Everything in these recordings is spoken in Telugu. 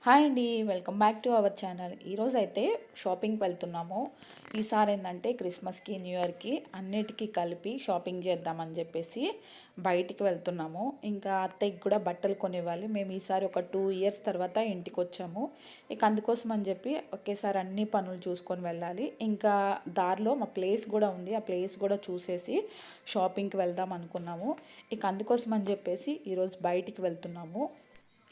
హాయ్ అండి, welcome back to our channel. ఈరోజు అయితే షాపింగ్కి వెళ్తున్నాము. ఈసారి ఏంటంటే క్రిస్మస్కి, న్యూ ఇయర్కి అన్నిటికీ కలిపి షాపింగ్ చేద్దామని చెప్పేసి బయటికి వెళ్తున్నాము. ఇంకా అత్తయ్యకి కూడా బట్టలు కొనివ్వాలి. మేము ఈసారి ఒక 2 ఇయర్స్ తర్వాత ఇంటికి వచ్చాము. ఇక అందుకోసం అని చెప్పి ఒకేసారి అన్ని పనులు చూసుకొని వెళ్ళాలి. ఇంకా దారిలో మా ప్లేస్ కూడా ఉంది, ఆ ప్లేస్ కూడా చూసేసి షాపింగ్కి వెళ్దాం అనుకున్నాము. ఇక అందుకోసం అని చెప్పేసి ఈరోజు బయటికి వెళ్తున్నాము.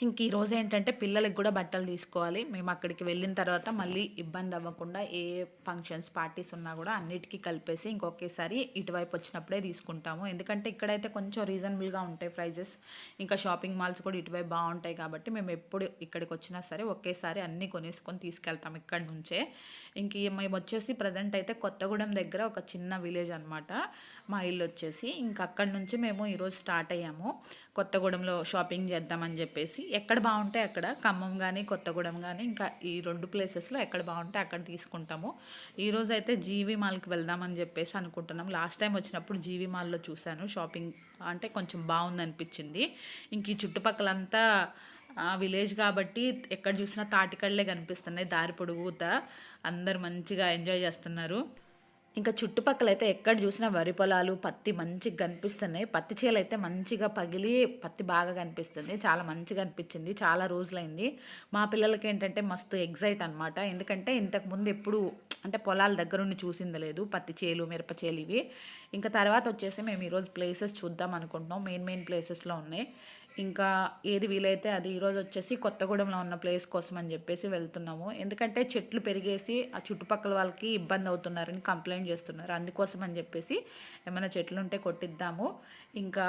ఇంక ఈరోజు ఏంటంటే పిల్లలకి కూడా బట్టలు తీసుకోవాలి. మేము అక్కడికి వెళ్ళిన తర్వాత మళ్ళీ ఇబ్బంది అవ్వకుండా ఏ ఫంక్షన్స్ పార్టీస్ ఉన్నా కూడా అన్నిటికీ కలిపేసి ఇంకొకేసారి ఇటువైపు వచ్చినప్పుడే తీసుకుంటాము. ఎందుకంటే ఇక్కడైతే కొంచెం రీజనబుల్గా ఉంటాయి ప్రైజెస్. ఇంకా షాపింగ్ మాల్స్ కూడా ఇటువైపు బాగుంటాయి కాబట్టి మేము ఎప్పుడు ఇక్కడికి వచ్చినా సరే ఒకేసారి అన్నీ కొనేసుకొని తీసుకెళ్తాం ఇక్కడ నుంచే. ఇంక మేము వచ్చేసి ప్రజెంట్ అయితే కొత్తగూడెం దగ్గర ఒక చిన్న విలేజ్ అనమాట మా ఇల్లు వచ్చేసి. ఇంక అక్కడి నుంచి మేము ఈరోజు స్టార్ట్ అయ్యాము కొత్తగూడెంలో షాపింగ్ చేద్దామని చెప్పేసి. ఎక్కడ బాగుంటే అక్కడ, ఖమ్మం కానీ కొత్తగూడెం కానీ ఇంకా ఈ 2 ప్లేసెస్లో ఎక్కడ బాగుంటే అక్కడ తీసుకుంటాము. ఈరోజు అయితే జీవీ మాల్కి వెళ్దామని చెప్పేసి అనుకుంటున్నాం. లాస్ట్ టైం వచ్చినప్పుడు జీవీ మాల్లో చూశాను షాపింగ్, అంటే కొంచెం బాగుంది అనిపించింది. ఇంక ఈ చుట్టుపక్కలంతా విలేజ్ కాబట్టి ఎక్కడ చూసినా తాటికళ్ళే కనిపిస్తున్నాయి దారి పొడుగుతా. అందరు మంచిగా ఎంజాయ్ చేస్తున్నారు. ఇంకా చుట్టుపక్కల అయితే ఎక్కడ చూసినా వరి పొలాలు, పత్తి మంచిగా కనిపిస్తున్నాయి. పత్తి చేలు అయితే మంచిగా పగిలి పత్తి బాగా కనిపిస్తుంది. చాలా మంచిగా అనిపించింది. చాలా రోజులైంది. మా పిల్లలకి ఏంటంటే మస్తు ఎగ్జైట్ అనమాట. ఎందుకంటే ఇంతకుముందు ఎప్పుడు అంటే పొలాల దగ్గరుండి చూసింది లేదు, పత్తి చేలు, మిరప చేలు ఇవి. ఇంకా తర్వాత వచ్చేసి మేము ఈరోజు ప్లేసెస్ చూద్దాం అనుకుంటున్నాం. మెయిన్ ప్లేసెస్లో ఉన్నాయి. ఇంకా ఏది వీలైతే అది. ఈరోజు వచ్చేసి కొత్తగూడెంలో ఉన్న ప్లేస్ కోసం అని చెప్పేసి వెళ్తున్నాము. ఎందుకంటే చెట్లు పెరిగేసి ఆ చుట్టుపక్కల వాళ్ళకి ఇబ్బంది అవుతున్నారని కంప్లైంట్ చేస్తున్నారు. అందుకోసం అని చెప్పేసి ఏమైనా చెట్లు ఉంటే కొట్టిద్దాము. ఇంకా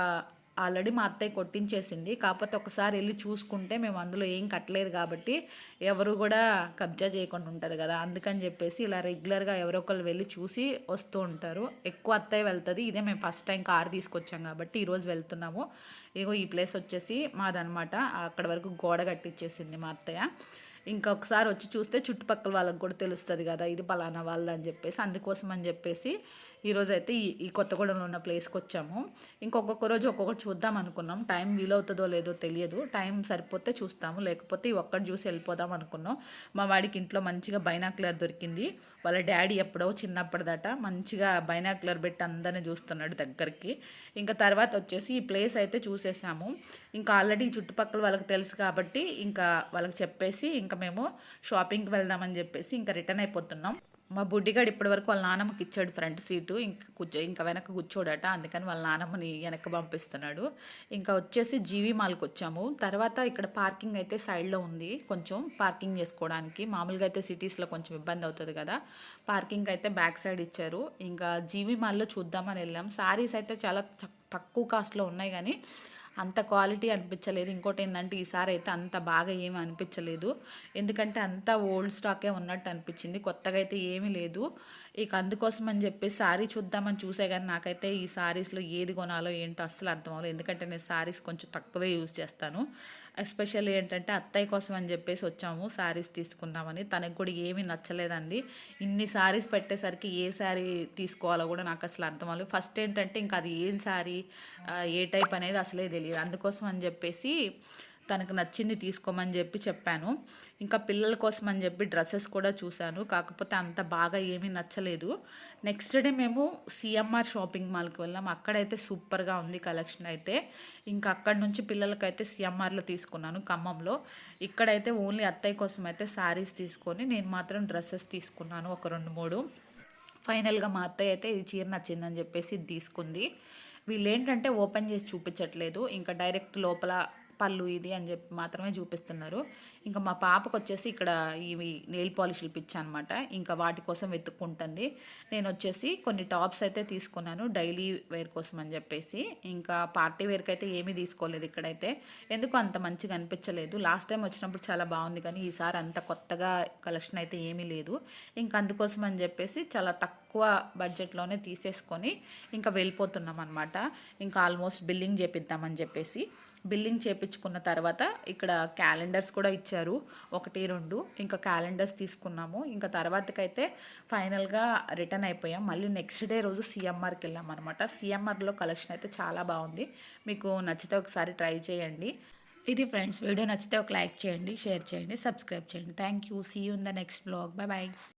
ఆల్రెడీ మా అత్తయ్య కొట్టించేసింది. కాకపోతే ఒకసారి వెళ్ళి చూసుకుంటే మేము అందులో ఏం కట్టలేదు కాబట్టి ఎవరు కూడా కబ్జా చేయకుండా ఉంటుంది కదా. అందుకని చెప్పేసి ఇలా రెగ్యులర్గా ఎవరో ఒకళ్ళు వెళ్ళి చూసి వస్తూ ఉంటారు. ఎక్కువ అత్తయ్య వెళ్తుంది. ఇదే మేము ఫస్ట్ టైం కార్ తీసుకొచ్చాం కాబట్టి ఈరోజు వెళ్తున్నాము. ఇగో ఈ ప్లేస్ వచ్చేసి మాదనమాట. అక్కడ వరకు గోడ కట్టించేసింది మా అత్తయ్య. ఇంకొకసారి వచ్చి చూస్తే చుట్టుపక్కల వాళ్ళకి కూడా తెలుస్తుంది కదా ఇది పలానా వాళ్ళు అని చెప్పేసి. అందుకోసం అని చెప్పేసి ఈరోజు అయితే ఈ కొత్తగూడెంలో ఉన్న ప్లేస్కి వచ్చాము. ఇంకొక రోజు ఒక్కొక్కటి చూద్దాం అనుకున్నాం. టైం వీలవుతుందో లేదో తెలియదు. టైం సరిపోతే చూస్తాము, లేకపోతే ఒక్కటి చూసి వెళ్ళిపోదాం అనుకున్నాం. మా వాడికి ఇంట్లో మంచిగా బైనాక్యులర్ దొరికింది. వాళ్ళ డాడీ ఎప్పుడో చిన్నప్పటిదట మంచిగా బైనాక్యులర్ పెట్టి అందరిని చూస్తున్నాడు దగ్గరికి. ఇంకా తర్వాత వచ్చేసి ఈ ప్లేస్ అయితే చూసేసాము. ఇంకా ఆల్రెడీ చుట్టుపక్కల వాళ్ళకి తెలుసు కాబట్టి ఇంకా వాళ్ళకి చెప్పేసి ఇంకా మేము షాపింగ్కి వెళ్దామని చెప్పేసి ఇంకా రిటర్న్ అయిపోతున్నాం. మా బుడ్డిగాడు ఇప్పటివరకు వాళ్ళ నాన్నమ్మకి ఇచ్చాడు ఫ్రంట్ సీటు. ఇంకా వెనక కూర్చోడట, అందుకని వాళ్ళ నాన్నమ్మని వెనక్కి పంపిస్తున్నాడు. ఇంకా వచ్చేసి జీవీ మాల్కి వచ్చాము. తర్వాత ఇక్కడ పార్కింగ్ అయితే సైడ్లో ఉంది, కొంచెం పార్కింగ్ చేసుకోవడానికి. మామూలుగా అయితే సిటీస్లో కొంచెం ఇబ్బంది అవుతుంది కదా, పార్కింగ్ అయితే బ్యాక్ సైడ్ ఇచ్చారు. ఇంకా జీవీ మాల్లో చూద్దామని వెళ్ళాం. శారీస్ అయితే చాలా తక్కువ కాస్ట్లో ఉన్నాయి కానీ అంత క్వాలిటీ అనిపించలేదు. ఇంకోటి ఏంటంటే ఈసారి అయితే అంత బాగా ఏమీ అనిపించలేదు. ఎందుకంటే అంతా ఓల్డ్ స్టాకే ఉన్నట్టు అనిపించింది, కొత్తగా అయితే ఏమీ లేదు. ఇక అందుకోసం అని చెప్పి శారీ చూద్దామని చూసే కానీ నాకైతే ఈ శారీస్లో ఏది కొనాలో ఏంటో అస్సలు అర్థం అవ్వలేదు. ఎందుకంటే నేను శారీస్ కొంచెం తక్కువే యూజ్ చేస్తాను. ఎస్పెషల్లీ ఏంటంటే అత్తయ్య కోసం అని చెప్పేసి వచ్చాము శారీస్ తీసుకుందామని. తనకు కూడా ఏమీ నచ్చలేదండి. ఇన్ని శారీస్ పెట్టేసరికి ఏ శారీ తీసుకోవాలో కూడా నాకు అసలు అర్థం అవ్వలేదు. ఫస్ట్ ఏంటంటే ఇంకా అది ఏం శారీ, ఏ టైప్ అనేది అసలే తెలియదు. అందుకోసం అని చెప్పేసి తనకు నచ్చింది తీసుకోమని చెప్పాను. ఇంకా పిల్లల కోసం అని చెప్పి డ్రెస్సెస్ కూడా చూశాను, కాకపోతే అంత బాగా ఏమీ నచ్చలేదు. నెక్స్ట్ డే మేము సిఎంఆర్ షాపింగ్ మాల్కి వెళ్ళాం. అక్కడైతే సూపర్గా ఉంది కలెక్షన్ అయితే. ఇంకా అక్కడ నుంచి పిల్లలకైతే సిఎంఆర్లో తీసుకున్నాను ఖమ్మంలో. ఇక్కడైతే ఓన్లీ అత్తయ్య కోసం అయితే శారీస్ తీసుకొని నేను మాత్రం డ్రెస్సెస్ తీసుకున్నాను ఒక 2-3. ఫైనల్గా మా అత్తయ్య అయితే ఈ చీర నచ్చిందని చెప్పేసి ఇది తీసుకుంది. వీళ్ళు ఏంటంటే ఓపెన్ చేసి చూపించట్లేదు, ఇంకా డైరెక్ట్ లోపల పళ్ళు ఇది అని చెప్పి మాత్రమే చూపిస్తున్నారు. ఇంకా మా పాపకు వచ్చేసి ఇక్కడ ఇవి నెయిల్ పాలిష్లు పిచ్చ అనమాట. ఇంకా వాటి కోసం వెతుక్కుంటుంది. నేను వచ్చేసి కొన్ని టాప్స్ అయితే తీసుకున్నాను డైలీ వేర్ కోసం అని చెప్పేసి. ఇంకా పార్టీ వేర్కి అయితే ఏమీ తీసుకోలేదు ఇక్కడైతే, ఎందుకు అంత మంచిగా అనిపించలేదు. లాస్ట్ టైం వచ్చినప్పుడు చాలా బాగుంది కానీ ఈసారి అంత కొత్తగా కలెక్షన్ అయితే ఏమీ లేదు. ఇంకా అందుకోసం అని చెప్పేసి చాలా తక్కువ బడ్జెట్లోనే తీసేసుకొని ఇంకా వెళ్ళిపోతున్నాం అనమాట. ఇంకా ఆల్మోస్ట్ బిల్లింగ్ చేపిద్దామని చెప్పేసి బిల్లింగ్ చేయించుకున్న తర్వాత ఇక్కడ క్యాలెండర్స్ కూడా ఇచ్చారు 1-2. ఇంకా క్యాలెండర్స్ తీసుకున్నాము. ఇంకా తర్వాతకైతే ఫైనల్గా రిటర్న్ అయిపోయాం. మళ్ళీ నెక్స్ట్ డే రోజు సిఎంఆర్కి వెళ్ళాం అనమాట. సిఎంఆర్లో కలెక్షన్ అయితే చాలా బాగుంది. మీకు నచ్చితే ఒకసారి ట్రై చేయండి. ఇది ఫ్రెండ్స్, వీడియో నచ్చితే ఒక లైక్ చేయండి, షేర్ చేయండి, సబ్స్క్రైబ్ చేయండి. Thank you. See you in the next blog. Bye bye.